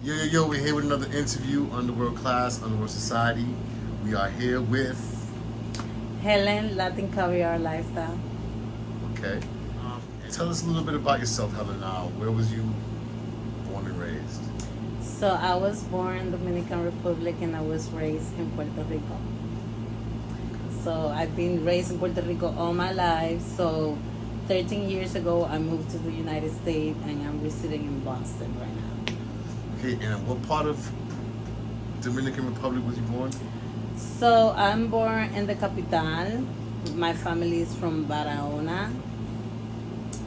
Yo, we're here with another interview, Underworld Class, Underworld Society. We are here with, Helen, Latin Caviar Lifestyle. okay. Tell us a little bit about yourself, Helen. Where was you born and raised? So I was born in Dominican Republic and I was raised in Puerto Rico. So I've been raised in Puerto Rico all my life. So 13 years ago I moved to the United States and I'm residing in Boston right now. Okay, and what part of Dominican Republic was you born? So I'm born in the capital. My family is from Barahona,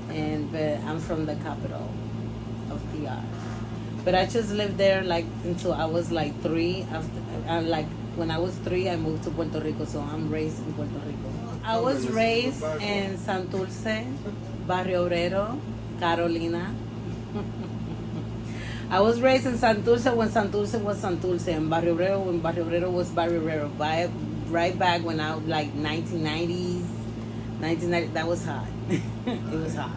but I'm from the capital of PR. But I just lived there like until I was like 3. When I was 3, I moved to Puerto Rico, so I'm raised in Puerto Rico. I was raised in Santurce, Barrio Obrero, Carolina. I was raised in Santurce when Santurce was Santurce, and Barrio Obrero when Barrio Obrero was Barrio Obrero. Right back when I was like 1990s, 1990, that was hot. It was hot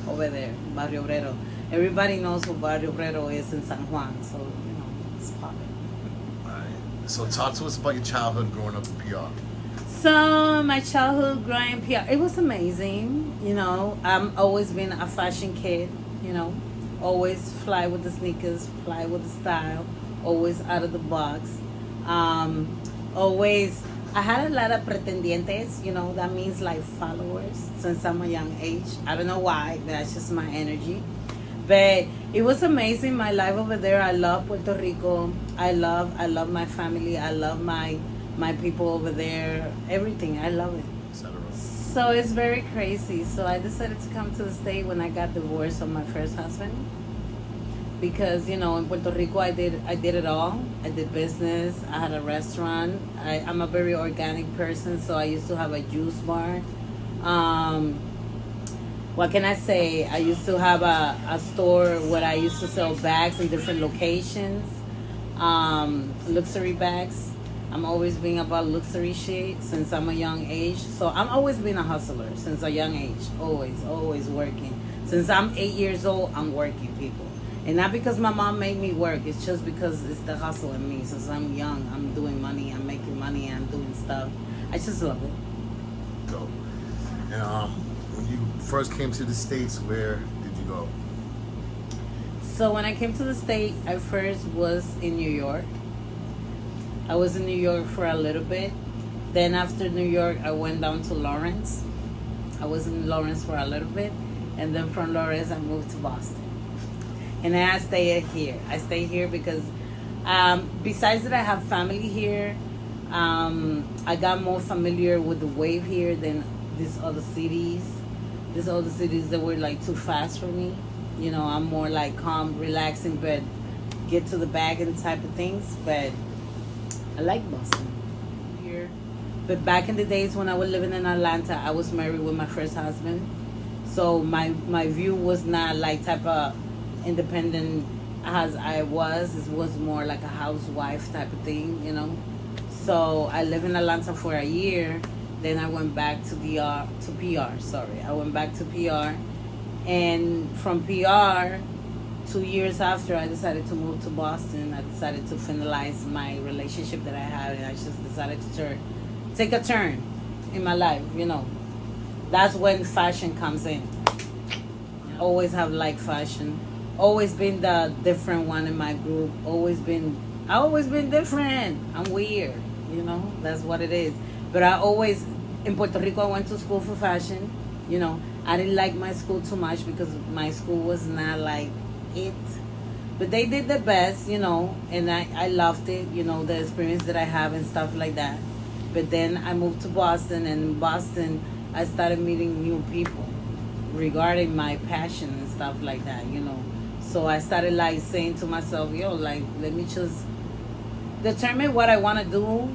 over there, Barrio Obrero. Everybody knows what Barrio Obrero is in San Juan, so it's popping. Alright. So talk to us about your childhood growing up in PR. So my childhood growing up here, it was amazing. I'm always been a fashion kid. Always fly with the sneakers, fly with the style, always out of the box. Always, I had a lot of pretendientes. That means like followers since I'm a young age. I don't know why, that's just my energy. But it was amazing. My life over there. I love Puerto Rico. I love my family. I love my people over there. Everything. I love it. So it's very crazy. So I decided to come to the state when I got divorced from my first husband. Because in Puerto Rico I did it all. I did business. I had a restaurant. I'm a very organic person, so I used to have a juice bar. What can I say? I used to have a store where I used to sell bags in different locations, luxury bags. I'm always being about luxury shit since I'm a young age. So I'm always been a hustler since a young age. Always working. Since I'm 8 years old, I'm working, people. And not because my mom made me work. It's just because it's the hustle in me. Since I'm young, I'm doing money. I'm making money. I'm doing stuff. I just love it. Go. And when you first came to the States, where did you go? So when I came to the state, I first was in New York. I was in New York for a little bit. Then after New York, I went down to Lawrence. I was in Lawrence for a little bit. And then from Lawrence, I moved to Boston. And then I stayed here. I stay here because besides that I have family here, I got more familiar with the wave here than these other cities. These other cities that were like too fast for me. I'm more like calm, relaxing, but get to the bag and type of things. But I like Boston here. But back in the days when I was living in Atlanta, I was married with my first husband. So my view was not like type of independent as I was. It was more like a housewife type of thing, So I lived in Atlanta for a year. Then I went back to PR. Sorry, I went back to PR, and from PR, 2 years after, I decided to move to Boston. I decided to finalize my relationship that I had, and I just decided to take a turn in my life. That's when fashion comes in. Always have liked fashion. Always been the different one in my group. I always been different. I'm weird. That's what it is. But in Puerto Rico, I went to school for fashion. I didn't like my school too much because my school was not like it. But they did the best, and I loved it, the experience that I have and stuff like that. But then I moved to Boston, and in Boston, I started meeting new people regarding my passion and stuff like that, So I started like saying to myself, let me just determine what I want to do,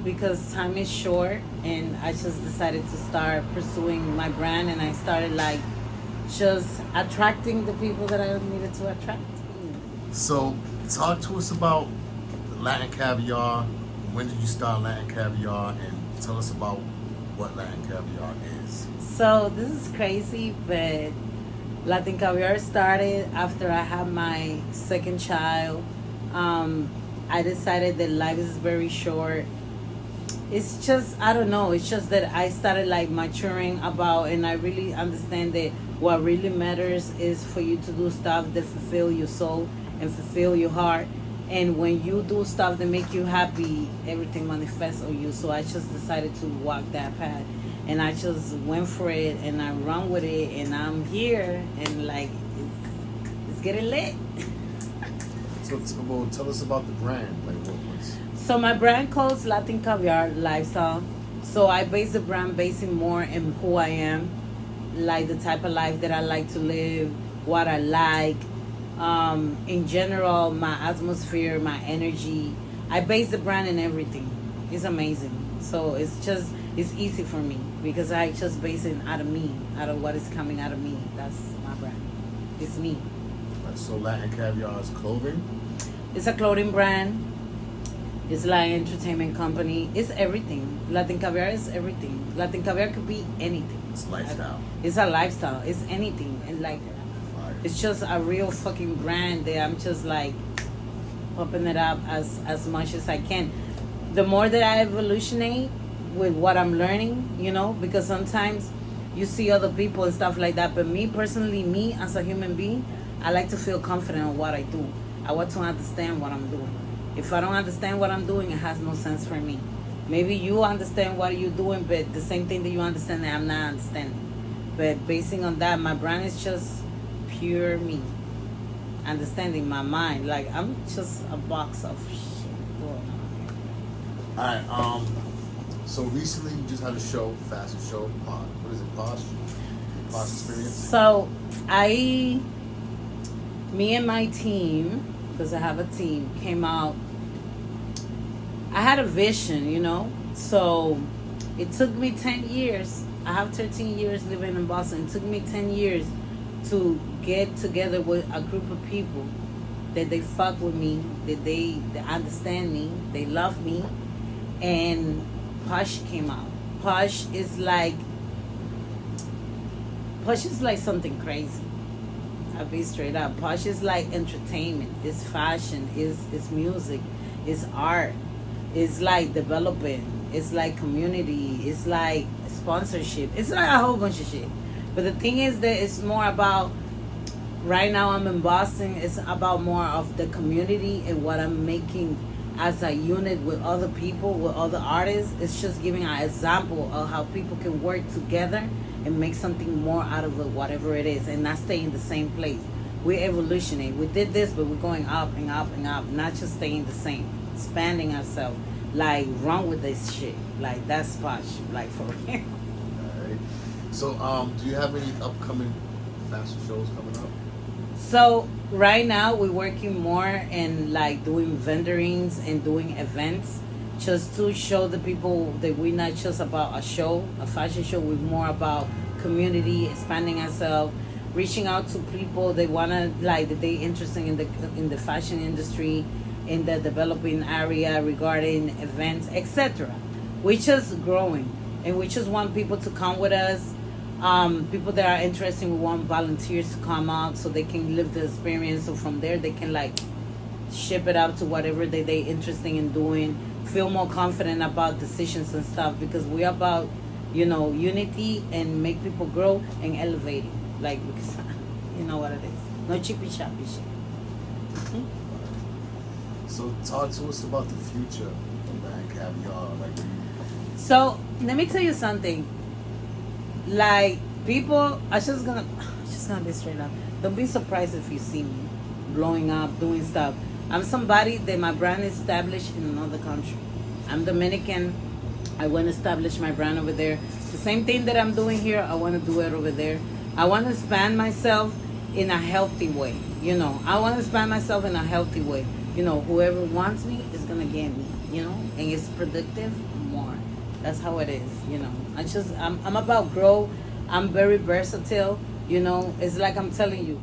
because time is short, and I just decided to start pursuing my brand, and I started like just attracting the people that I needed to attract. So talk to us about Latin Caviar. When did you start Latin Caviar, and tell us about what Latin Caviar is? So this is crazy, but Latin Caviar started after I had my second child. I decided that life is very short. It's just, I don't know, it's just that I started like maturing about, and I really understand that what really matters is for you to do stuff that fulfill your soul and fulfill your heart. And when you do stuff that make you happy, everything manifests on you. So I just decided to walk that path, and I just went for it, and I run with it, and I'm here, and like it's getting lit. So, well, tell us about the brand. Like, what was? So my brand calls Latin Caviar Lifestyle. So I base the brand basing more in who I am, like the type of life that I like to live, what I like, in general, my atmosphere, my energy. I base the brand in everything. It's amazing. So it's easy for me because I just base it out of me, out of what is coming out of me. That's my brand. It's me. Right, so Latin Caviar is clothing. It's a clothing brand. It's like an entertainment company. It's everything. Latin Caviar is everything. Latin Caviar could be anything. It's lifestyle. It's a lifestyle. It's anything. And like, Fire. it's just a real fucking brand that I'm just like pumping it up as much as I can. The more that I evolutionate with what I'm learning, you know, because sometimes you see other people and stuff like that. But me personally, me as a human being, I like to feel confident in what I do. I want to understand what I'm doing. If I don't understand what I'm doing, it has no sense for me. Maybe you understand what you're doing, but the same thing that you understand that I'm not understanding. But basing on that, my brand is just pure me. Understanding my mind. Like, I'm just a box of shit going on. All right. So recently you just had a show, fashion show. What is it? Posh Experience. So, me and my team, because I have a team, came out. I had a vision, you know. So it took me 10 years. I have 13 years living in Boston. It took me 10 years to get together with a group of people that they fuck with me, that they understand me, they love me, and Posh came out. Posh is like something crazy. I'll be straight up. Posh is like entertainment. It's fashion. It's music. It's art. It's like development. It's like community. It's like sponsorship. It's like a whole bunch of shit. But the thing is that it's more about, right now I'm in Boston, it's about more of the community and what I'm making as a unit with other people, with other artists. It's just giving an example of how people can work together and make something more out of it, whatever it is, and not stay in the same place. We're evolutioning. We did this, but we're going up and up and up, not just staying the same, expanding ourselves. Like, run with this shit. Like, that's Posh. Like, for real. Alright. So, do you have any upcoming fashion shows coming up? So right now we're working more in like doing vendorings and doing events, just to show the people that we're not just about a show, a fashion show. We're more about community, expanding ourselves, reaching out to people that wanna, like, that they interested in the fashion industry, in the developing area regarding events, etc. We're just growing, and we just want people to come with us. People that are interested, we want volunteers to come out so they can live the experience. So from there, they can like ship it out to whatever they interested in doing. Feel more confident about decisions and stuff, because we're about, you know, unity and make people grow and elevating. Like, because you know what it is. No chippy choppy shit. So talk to us about the future of Latin Caviar. Like, So let me tell you something. Like, people are just gonna be straight up. Don't be surprised if you see me blowing up, doing stuff. I'm somebody that my brand is established in another country. I'm Dominican. I want to establish my brand over there. The same thing that I'm doing here, I want to do it over there. I want to expand myself in a healthy way. You know, I want to expand myself in a healthy way. You know, whoever wants me is gonna get me. You know, and it's productive more. That's how it is. You know, I'm about grow. I'm very versatile. You know, it's like I'm telling you.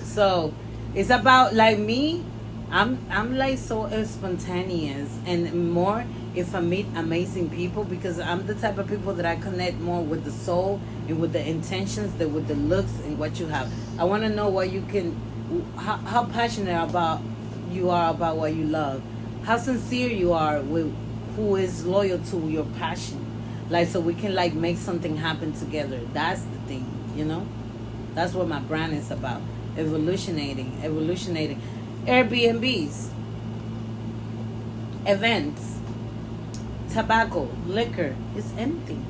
So it's about, like, me. I'm like so spontaneous and more if I meet amazing people, because I'm the type of people that I connect more with the soul and with the intentions than with the looks and what you have. I want to know what you can, how passionate about you are about what you love, how sincere you are with who is loyal to your passion, like so we can like make something happen together. That's the thing, you know. That's what my brand is about. Evolutionating. Airbnbs, events, tobacco, liquor. It's anything.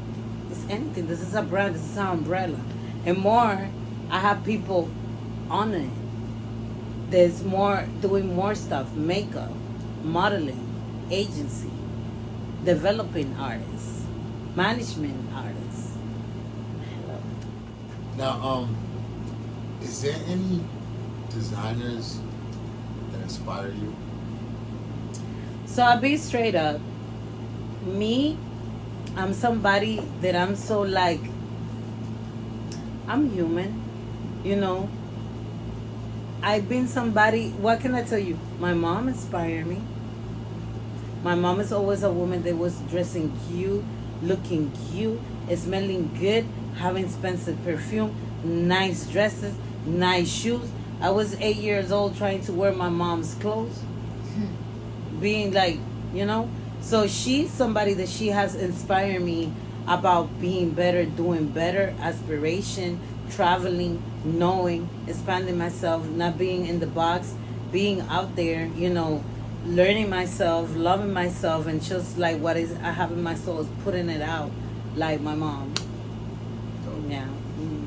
It's anything. This is a brand. This is our umbrella. And more, I have people on it. There's more, doing more stuff. Makeup, modeling, agency, developing artists, management artists. Now, is there any designers that inspire you? So I'll be straight up. Me, I'm somebody that I'm so like, I'm human, you know. I've been somebody, what can I tell you? My mom inspired me. My mom is always a woman that was dressing cute, looking cute, smelling good, having expensive perfume, nice dresses, nice shoes. I was 8 years old trying to wear my mom's clothes, being like, you know. So she's somebody that she has inspired me about being better, doing better, aspiration, traveling, knowing, expanding myself, not being in the box, being out there, you know, learning myself, loving myself, and just like what is I have in my soul is putting it out, like my mom. Yeah,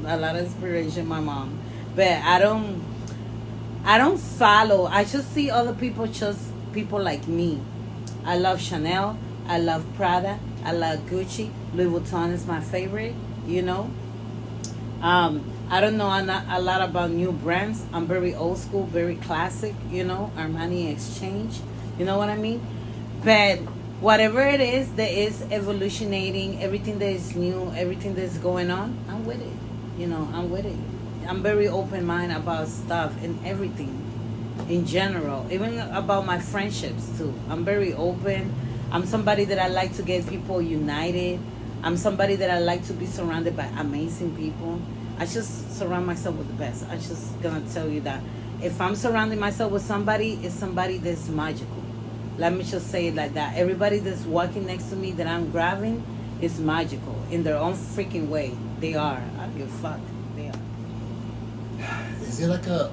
a lot of inspiration, my mom. But I don't follow. I just see other people, just people like me. I love Chanel. I love Prada. I love Gucci. Louis Vuitton is my favorite. You know. I don't know a lot about new brands. I'm very old school, very classic. You know, Armani Exchange. You know what I mean? But whatever it is that is evolutionating, everything that is new, everything that's going on, I'm with it. You know, I'm with it. I'm very open-minded about stuff and everything in general, even about my friendships too. I'm very open. I'm somebody that I like to get people united. I'm somebody that I like to be surrounded by amazing people. I just surround myself with the best. I'm just gonna tell you that. If I'm surrounding myself with somebody, it's somebody that's magical. Let me just say it like that. Everybody that's walking next to me that I'm grabbing is magical in their own freaking way. They are. I don't give a fuck. They are. Is there like a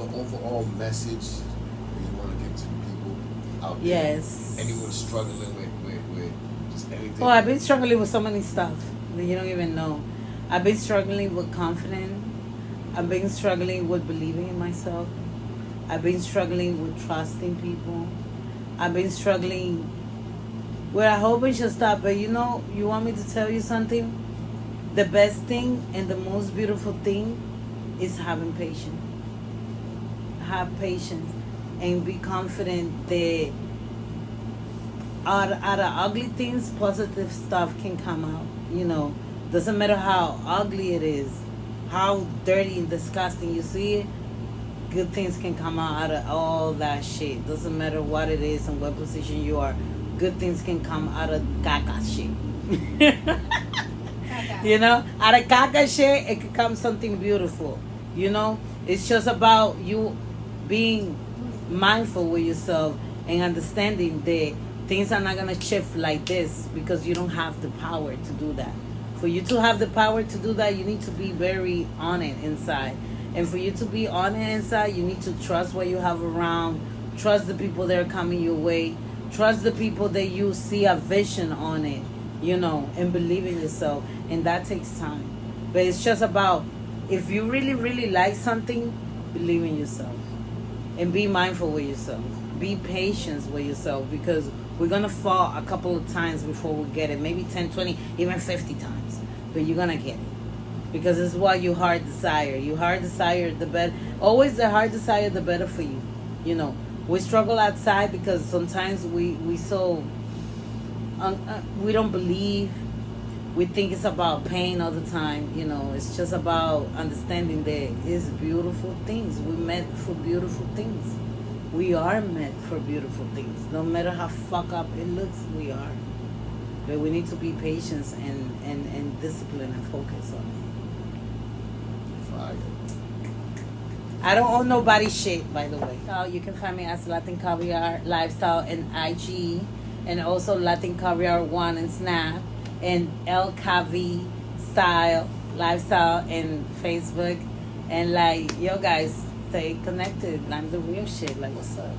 overall message that you want to give to people out there? Yes. Anyone struggling with just anything? Oh, I've been struggling with so many stuff that you don't even know. I've been struggling with confidence. I've been struggling with believing in myself. I've been struggling with trusting people. I've been struggling with a whole bunch of stuff. But you know, you want me to tell you something? The best thing and the most beautiful thing is having patience. Have patience and be confident that out of ugly things, positive stuff can come out. You know, doesn't matter how ugly it is, how dirty and disgusting you see it, good things can come out of all that shit. Doesn't matter what it is and what position you are, good things can come out of caca shit. You know, out of caca shit, it could come something beautiful. You know, it's just about you being mindful with yourself and understanding that things are not going to shift like this because you don't have the power to do that. For you to have the power to do that, you need to be very on it inside. And for you to be on it inside, you need to trust what you have around, trust the people that are coming your way, trust the people that you see a vision on it, you know, and believe in yourself. And that takes time. But it's just about, if you really, really like something, believe in yourself. And be mindful with yourself. Be patient with yourself, because we're going to fall a couple of times before we get it. Maybe 10, 20, even 50 times. But you're going to get it. Because it's what your heart desire. Your heart desire, the better. Always the heart desire, the better for you. You know, we struggle outside because sometimes we don't believe. We think it's about pain all the time. You know, it's just about understanding that it's beautiful things. We meant for beautiful things. We are meant for beautiful things. No matter how fuck up it looks, we are. But we need to be patient and discipline and focus on it. Fire. I don't own nobody shit, by the way. So you can find me as Latin Caviar Lifestyle and IG, and also Latin Caviar One and Snap, and El Cavi Style Lifestyle and Facebook. And like, yo guys, stay connected. I'm the real shit. Like, what's up?